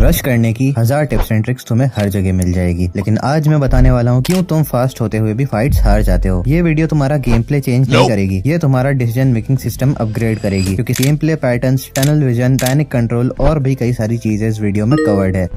Rush करने की 1000 tips and tricks तुम्हें हर जगह मिल जाएगी, लेकिन आज मैं बताने वाला हूँ क्यों तुम फास्ट होते हुए भी फाइट्स हार जाते हो। ये वीडियो तुम्हारा गेम प्ले चेंज नहीं करेगी, ये तुम्हारा डिसीजन मेकिंग सिस्टम अपग्रेड करेगी, क्योंकि game play patterns, tunnel vision, panic control और भी कई सारी चीजें इस वीडियो में कवर्ड है।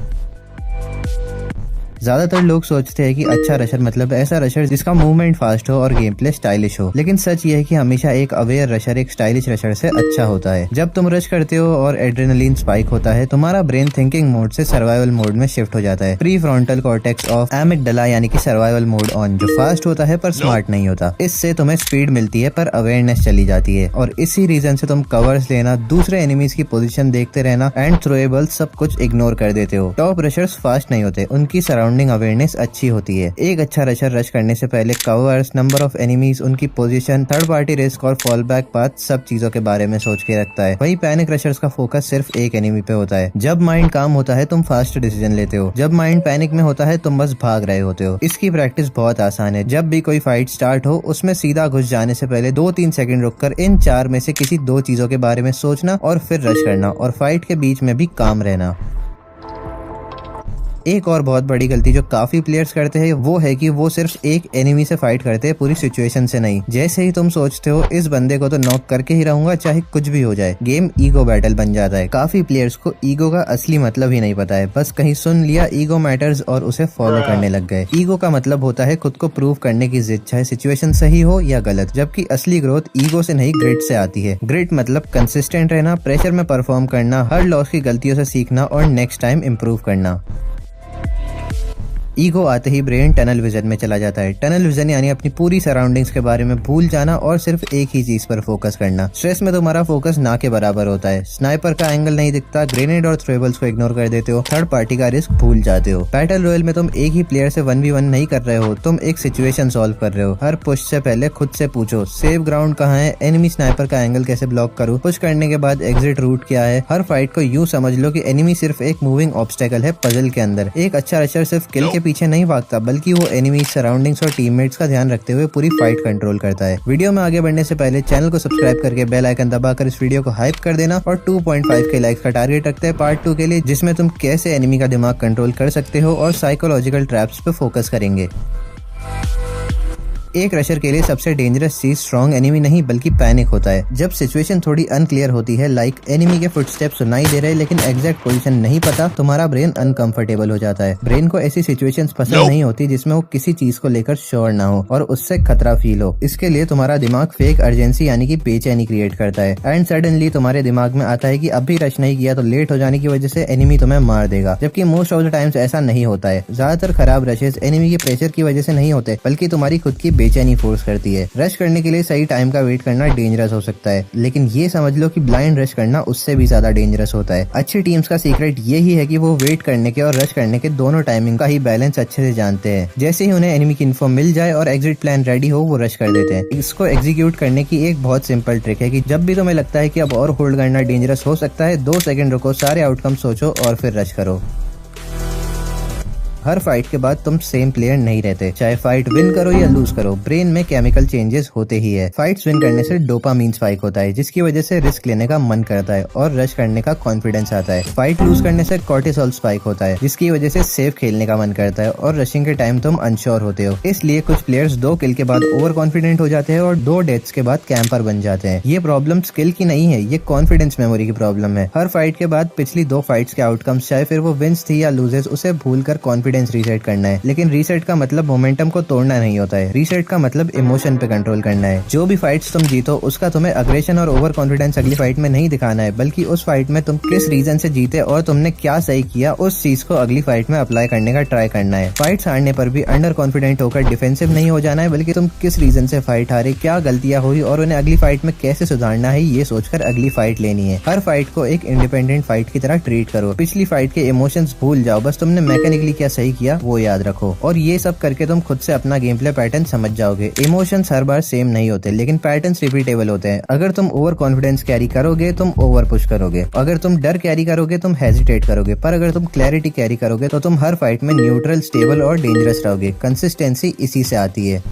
ज्यादातर लोग सोचते हैं कि अच्छा रशर मतलब ऐसा रशर जिसका मूवमेंट फास्ट हो और गेम प्ले स्टाइलिश हो, लेकिन सच ये है कि हमेशा एक अवेयर रशर एक स्टाइलिश रशर से अच्छा होता है। जब तुम रश करते हो और एड्रेनलिन स्पाइक होता है, तुम्हारा ब्रेन थिंकिंग मोड से सर्वाइवल मोड में शिफ्ट हो जाता है। Pre frontal cortex of, amygdala यानी कि सर्वाइवल मोड ऑन, जो फास्ट होता है पर स्मार्ट नहीं होता। इससे तुम्हें स्पीड मिलती है पर अवेयरनेस चली जाती है, और इसी रीजन से तुम कवर्स लेना, दूसरे एनिमीज की पोजीशन देखते रहना एंड थ्रोएबल सब कुछ इग्नोर कर देते हो। टॉप रशर्स फास्ट नहीं होते, उनकी सराउंडिंग अवेयरनेस अच्छी होती है। एक अच्छा रशर रश करने से पहले कवर्स, नंबर ऑफ एनिमीज, उनकी पोजीशन, थर्ड पार्टी रिस्क और फॉल बैक पाथ सब चीजों के बारे में सोच के रखता है। वही पैनिक रशर्स का फोकस सिर्फ एक एनिमी पे होता है। जब माइंड काम होता है तुम फास्ट डिसीजन लेते हो, जब माइंड पैनिक में होता है तुम बस भाग रहे होते हो। इसकी प्रैक्टिस बहुत आसान है। जब भी कोई फाइट स्टार्ट हो, उसमें सीधा घुस जाने से पहले 2-3 सेकंड रुककर इन 4 में से किसी 2 चीजों के बारे में सोचना और फिर रश करना, और फाइट के बीच में भी काम रहना। एक और बहुत बड़ी गलती जो काफी प्लेयर्स करते हैं वो है कि वो सिर्फ एक एनिमी से फाइट करते हैं, पूरी सिचुएशन से नहीं। जैसे ही तुम सोचते हो इस बंदे को तो नॉक करके ही रहूंगा चाहे कुछ भी हो जाए, गेम ईगो बैटल बन जाता है। काफी प्लेयर्स को ईगो का असली मतलब ही नहीं पता है, बस कहीं सुन लिया ईगो मैटर्स और उसे फॉलो करने लग गए। ईगो का मतलब होता है खुद को प्रूव करने की जिद, चाहे सिचुएशन सही हो या गलत, जबकि असली ग्रोथ ईगो से नहीं ग्रिट से आती है। ग्रिट मतलब कंसिस्टेंट रहना, प्रेशर में परफॉर्म करना, हर लॉस की गलतियों से सीखना और नेक्स्ट टाइम इम्प्रूव करना। ईगो आते ही ब्रेन टनल विजन में चला जाता है। टनल विजन यानी अपनी पूरी सराउंडिंग्स के बारे में भूल जाना और सिर्फ एक ही चीज पर फोकस करना। स्ट्रेस में तुम्हारा फोकस ना के बराबर होता है। स्नाइपर का एंगल नहीं दिखता, ग्रेनेड और थ्रोएबल्स को इग्नोर कर देते हो, थर्ड पार्टी का रिस्क भूल जाते हो। बैटल रॉयल में तुम एक ही प्लेयर से 1v1 नहीं कर रहे हो, तुम एक सिचुएशन सॉल्व कर रहे हो। हर पुश से पहले खुद से पूछो सेफ ग्राउंड कहाँ है, एनिमी स्नाइपर का एंगल कैसे ब्लॉक करूँ, पुश करने के बाद एग्जिट रूट क्या है। हर फाइट को यूं समझ लो कि एनिमी सिर्फ एक मूविंग ऑब्स्टेकल है पजल के अंदर। एक अच्छा रशर सिर्फ किल के पीछे नहीं भागता, बल्कि वो एनिमी, सराउंडिंग्स और टीममेट्स का ध्यान रखते हुए पूरी फाइट कंट्रोल करता है। वीडियो में आगे बढ़ने से पहले चैनल को सब्सक्राइब करके बेल आइकन दबाकर इस वीडियो को हाइप कर देना, और 2.5 के लाइक्स का टारगेट रखते हैं पार्ट 2 के लिए, जिसमें तुम कैसे एनिमी का दिमाग कंट्रोल कर सकते हो और साइकोलॉजिकल ट्रैप्स पे फोकस करेंगे। एक रशर के लिए सबसे डेंजरस चीज स्ट्रॉन्ग एनिमी नहीं बल्कि पैनिक होता है। जब सिचुएशन थोड़ी अनक्लियर होती है, लाइक एनिमी के फुटस्टेप सुनाई दे रहे लेकिन एग्जैक्ट पोजीशन नहीं पता, तुम्हारा ब्रेन अनकंफर्टेबल हो जाता है। ब्रेन को ऐसी सिचुएशंस पसंद नहीं होती जिसमें वो किसी चीज को लेकर श्योर ना हो और उससे खतरा फील हो। इसके लिए तुम्हारा दिमाग फेक अर्जेंसी यानी कि बेचैनी क्रिएट करता है, एंड सडनली तुम्हारे दिमाग में आता है कि अभी रश नहीं किया तो लेट हो जाने की वजह से एनिमी तुम्हें मार देगा, जबकि मोस्ट ऑफ द टाइम्स ऐसा नहीं होता है। ज्यादातर खराब रशेस एनिमी के प्रेशर की वजह से नहीं होते, बल्कि तुम्हारी खुद की बेचैनी फोर्स करती है। रश करने के लिए सही टाइम का वेट करना डेंजरस हो सकता है, लेकिन ये समझ लो कि ब्लाइंड रश करना उससे भी ज्यादा डेंजरस होता है। अच्छी टीम्स का सीक्रेट यही है कि वो वेट करने के और रश करने के दोनों टाइमिंग का ही बैलेंस अच्छे से जानते हैं। जैसे ही उन्हें एनिमी की इन्फो मिल जाए और एग्जिट प्लान रेडी हो, वो रश कर देते हैं। इसको एग्जीक्यूट करने की एक बहुत सिंपल ट्रिक है कि जब भी तुम्हें लगता है कि अब और होल्ड करना डेंजरस हो सकता है, 2 सेकंड रुको, सारे आउटकम सोचो और फिर रश करो। हर फाइट के बाद तुम सेम प्लेयर नहीं रहते, चाहे फाइट विन करो या लूज करो, ब्रेन में केमिकल चेंजेस होते ही है। फाइट्स विन करने से डोपामीन स्पाइक होता है, जिसकी वजह से रिस्क लेने का मन करता है और रश करने का कॉन्फिडेंस आता है। फाइट लूज करने से कॉर्टिसोल स्पाइक होता है, जिसकी वजह से सेफ खेलने का मन करता है और रशिंग के टाइम तुम अनश्योर होते हो। इसलिए कुछ प्लेयर्स 2 किल के बाद ओवर कॉन्फिडेंट हो जाते हैं और 2 डेथ्स के बाद कैंपर बन जाते हैं। ये प्रॉब्लम स्किल की नहीं है, ये कॉन्फिडेंस मेमोरी की प्रॉब्लम है। हर फाइट के बाद पिछली 2 फाइट्स के आउटकम्स, चाहे फिर वो विंस थी या लूजेस, उसे भूलकर कॉन्फिडेंस रीसेट करना है। लेकिन रीसेट का मतलब मोमेंटम को तोड़ना नहीं होता है, रीसेट का मतलब इमोशन पे कंट्रोल करना है। जो भी फाइट्स तुम जीतो उसका तुम्हें अग्रेशन और ओवर कॉन्फिडेंस अगली फाइट में नहीं दिखाना है, बल्कि उस फाइट में तुम किस रीजन से जीते और तुमने क्या सही किया, उस चीज को अगली फाइट में अप्लाई करने का ट्राई करना है। फाइट्स हारने पर भी अंडर कॉन्फिडेंट होकर डिफेंसिव नहीं हो जाना है, बल्कि तुम किस रीजन से फाइट हारे, क्या गलतियां हुई और उन्हें अगली फाइट में कैसे सुधारना है, ये सोचकर अगली फाइट लेनी है। हर फाइट को एक इंडिपेंडेंट फाइट की तरह ट्रीट करो। पिछली फाइट के इमोशंस भूल जाओ, बस तुमने मैकेनिकली क्या सही किया वो याद रखो, और ये सब करके तुम खुद से अपना गेम प्ले पैटर्न समझ जाओगे। इमोशंस हर बार सेम नहीं होते, लेकिन पैटर्न्स रिपीटेबल होते हैं। अगर तुम ओवर कॉन्फिडेंस कैरी करोगे तुम ओवर पुश करोगे, अगर तुम डर कैरी करोगे तुम हेजिटेट करोगे, पर अगर तुम क्लैरिटी कैरी करोगे तो तुम हर फाइट में न्यूट्रल, स्टेबल और डेंजरस रहोगे। कंसिस्टेंसी इसी से आती है।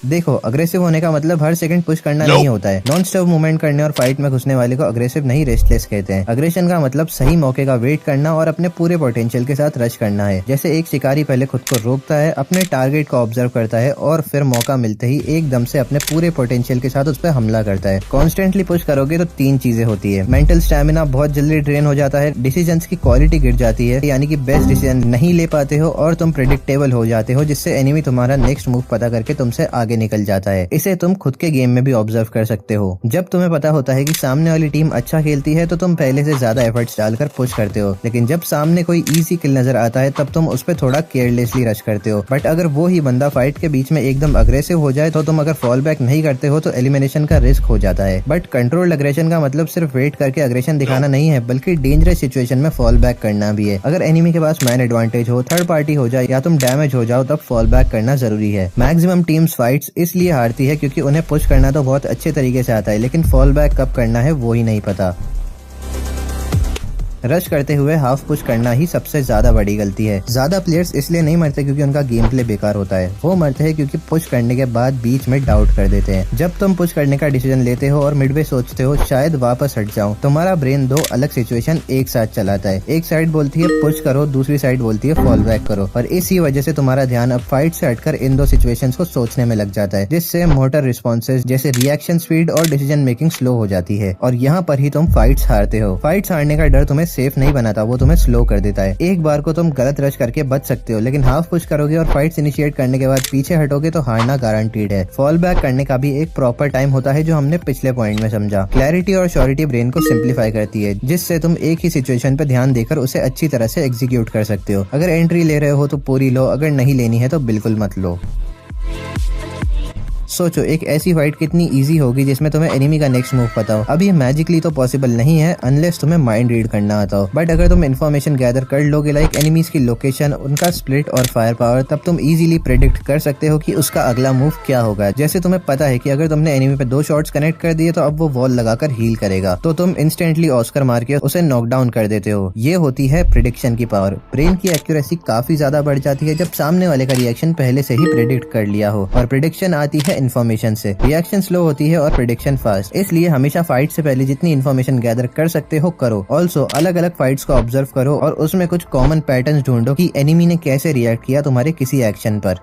देखो, अग्रेसिव होने का मतलब हर सेकंड पुश करना नहीं होता है। नॉन स्टॉप मूवमेंट करने और फाइट में घुसने वाले को अग्रेसिव नहीं रेस्टलेस कहते हैं। अग्रेशन का मतलब सही मौके का वेट करना और अपने पूरे पोटेंशियल के साथ रश करना है। जैसे एक शिकारी पहले खुद को रोकता है, अपने टारगेट को ऑब्जर्व करता है और फिर मौका मिलते ही एकदम से अपने पूरे पोटेंशियल के साथ उस पर हमला करता है। कॉन्स्टेंटली पुश करोगे तो 3 चीजें होती है। मेंटल स्टैमिना बहुत जल्दी ड्रेन हो जाता है, डिसीजंस की क्वालिटी गिर जाती है, यानी कि बेस्ट डिसीजन नहीं ले पाते हो और तुम प्रेडिक्टेबल हो जाते हो, जिससे एनिमी तुम्हारा नेक्स्ट मूव पता करके तुमसे आगे निकल जाता है। इसे तुम खुद के गेम में भी ऑब्जर्व कर सकते हो। जब तुम्हें पता होता है कि सामने वाली टीम अच्छा खेलती है तो तुम पहले से ज्यादा एफर्ट्स डालकर पुश करते हो, लेकिन जब सामने कोई इजी किल नजर आता है तब तुम उस पर थोड़ा केयरलेसली रश करते हो। बट अगर वो ही बंदा फाइट के बीच में एकदम अग्रेसिव हो जाए तो तुम अगर फॉल बैक नहीं करते हो तो एलिमिनेशन का रिस्क हो जाता है। बट कंट्रोल्ड अग्रेशन का मतलब सिर्फ वेट करके अग्रेशन दिखाना नहीं है, बल्कि डेंजरस सिचुएशन में फॉल बैक करना भी है। अगर एनिमी के पास मैन एडवांटेज हो, थर्ड पार्टी हो जाए या तुम डैमेज हो जाओ, तब फॉल बैक करना जरूरी है। मैक्सिमम टीम्स फाइट्स इसलिए हारती है क्योंकि उन्हें पुश करना तो बहुत अच्छे तरीके से आता है, लेकिन फॉल बैक कब करना है वो ही नहीं पता। रश करते हुए हाफ पुश करना ही सबसे ज्यादा बड़ी गलती है। ज्यादा प्लेयर्स इसलिए नहीं मरते क्योंकि उनका गेम प्ले बेकार होता है, वो मरते हैं क्योंकि पुश करने के बाद बीच में डाउट कर देते हैं। जब तुम पुश करने का डिसीजन लेते हो और मिडवे सोचते हो शायद वापस हट जाऊं, तुम्हारा ब्रेन 2 अलग सिचुएशन एक साथ चलाता है। एक साइड बोलती है पुश करो, दूसरी साइड बोलती है फॉल बैक करो, और इसी वजह से तुम्हारा ध्यान अब फाइट से हटकर इन 2 सिचुएशंस को सोचने में लग जाता है, जिससे मोटर रिस्पॉन्सेज जैसे रिएक्शन स्पीड और डिसीजन मेकिंग स्लो हो जाती है, और यहाँ पर ही तुम फाइट्स हारते हो। फाइट्स हारने का डर तुम्हें सेफ नहीं बनाता, वो तुम्हें स्लो कर देता है। एक बार को तुम गलत रश करके बच सकते हो, लेकिन हाफ पुश करोगे और फाइट्स इनिशिएट करने के बाद पीछे हटोगे तो हारना गारंटीड है। फॉल बैक करने का भी एक प्रॉपर टाइम होता है, जो हमने पिछले पॉइंट में समझा। क्लैरिटी और श्योरिटी ब्रेन को सिंप्लीफाई करती है, जिससे तुम एक ही सिचुएशन पे ध्यान देकर उसे अच्छी तरह से एग्जीक्यूट कर सकते हो। अगर एंट्री ले रहे हो तो पूरी लो, अगर नहीं लेनी है तो बिल्कुल मत लो। सोचो एक ऐसी फाइट कितनी इजी होगी जिसमें तुम्हें एनिमी का नेक्स्ट मूव पता हो। अब ये मैजिकली तो पॉसिबल नहीं है अनलेस तुम्हें माइंड रीड करना आता हो, बट अगर तुम इन्फॉर्मेशन गैदर कर लोगे लाइक एनिमीज की लोकेशन, उनका स्प्लिट और फायर पावर, तब तुम इजीली प्रेडिक्ट कर सकते हो कि उसका अगला मूव क्या होगा। जैसे तुम्हें पता है कि अगर तुमने एनिमी पे 2 शॉट्स कनेक्ट कर दिए तो अब वो वॉल लगाकर हील करेगा, तो तुम इंस्टेंटली ऑस्कर मार के उसे नॉकडाउन कर देते हो। ये होती है प्रिडिक्शन की पावर। ब्रेन की एक्यूरेसी काफी ज्यादा बढ़ जाती है जब सामने वाले का रिएक्शन पहले से ही प्रेडिक्ट कर लिया हो, और प्रिडिक्शन आती है इन्फॉर्मेशन से। रिएक्शन स्लो होती है और प्रेडिक्शन फास्ट, इसलिए हमेशा फाइट से पहले जितनी इन्फॉर्मेशन गैदर कर सकते हो करो। ऑल्सो अलग अलग फाइट्स को ऑब्जर्व करो और उसमें कुछ कॉमन पैटर्न्स ढूंढो कि एनिमी ने कैसे रिएक्ट किया तुम्हारे किसी एक्शन पर।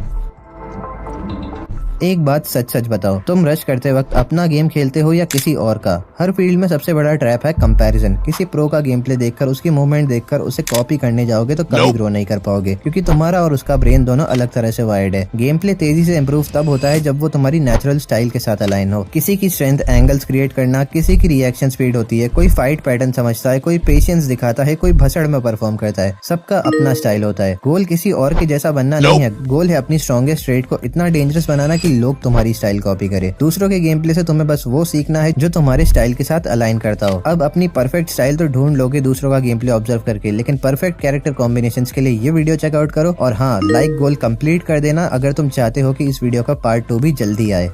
एक बात सच सच बताओ, तुम रश करते वक्त अपना गेम खेलते हो या किसी और का? हर फील्ड में सबसे बड़ा ट्रैप है कंपैरिजन। किसी प्रो का गेम प्ले देखकर, उसकी मूवमेंट देखकर उसे कॉपी करने जाओगे तो कभी ग्रो नहीं कर पाओगे, क्योंकि तुम्हारा और उसका ब्रेन दोनों अलग तरह से वायर्ड है। गेम प्ले तेजी से इम्प्रूव तब होता है जब वो तुम्हारी नेचुरल स्टाइल के साथ अलाइन हो। किसी की स्ट्रेंथ एंगल्स क्रिएट करना, किसी की रिएक्शन स्पीड होती है, कोई फाइट पैटर्न समझता है, कोई पेशेंस दिखाता है, कोई भसड़ में परफॉर्म करता है। सबका अपना स्टाइल होता है। गोल किसी और के जैसा बनना नहीं है, गोल है अपनी स्ट्रॉन्गेस्ट ट्रेड को इतना डेंजरस बनाना कि लोग तुम्हारी स्टाइल कॉपी करे। दूसरों के गेम प्ले से तुम्हें बस वो सीखना है जो तुम्हारे स्टाइल के साथ अलाइन करता हो। अब अपनी परफेक्ट स्टाइल तो ढूंढ लोगे दूसरों का गेम प्ले ऑब्जर्व करके, लेकिन परफेक्ट कैरेक्टर कॉम्बिनेशंस के लिए ये वीडियो चेकआउट करो। और हाँ, लाइक गोल कंप्लीट कर देना अगर तुम चाहते हो कि इस वीडियो का पार्ट 2 भी जल्दी आए।